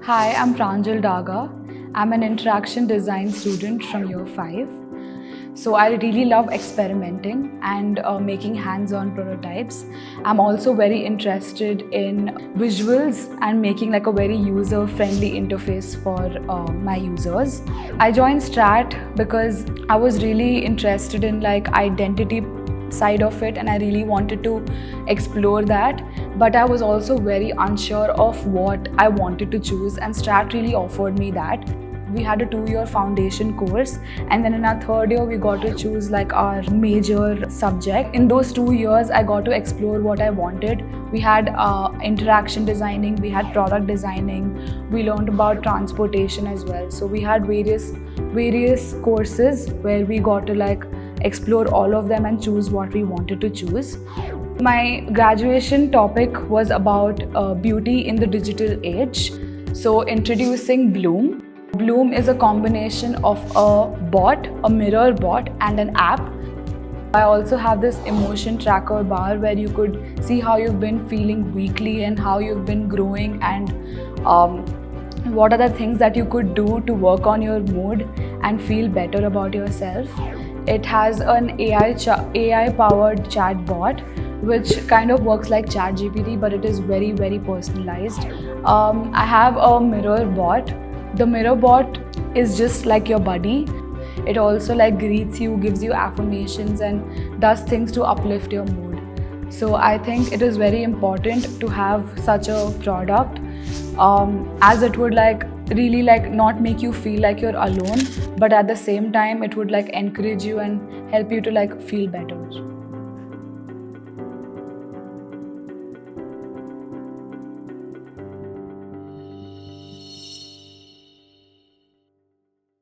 Hi, I'm Pranjal Daga. I'm an interaction design student from year 5. So I really love experimenting and making hands-on prototypes. I'm also very interested in visuals and making like a very user-friendly interface for my users. I joined Strate because I was really interested in like identity side of it and I really wanted to explore that, but I was also very unsure of what I wanted to choose, and Strat really offered me that. We had a 2-year foundation course, and then in our 3rd year we got to choose like our major subject. In those 2 years I got to explore what I wanted. We had interaction designing, we had product designing, we learned about transportation as well. So we had various courses where we got to like explore all of them and choose what we wanted to choose. My graduation topic was about beauty in the digital age. So introducing BLUM. BLUM is a combination of a bot, a mirror bot, and an app. I also have this emotion tracker bar where you could see how you've been feeling weekly and how you've been growing, and what are the things that you could do to work on your mood and feel better about yourself. It has an AI-powered chatbot, which kind of works like ChatGPT, but it is very, very personalized. I have a mirror bot. The mirror bot is just like your buddy. It also like greets you, gives you affirmations, and does things to uplift your mood. So I think it is very important to have such a product, as it would like really like not make you feel like you're alone, but at the same time it would like encourage you and help you to like feel better.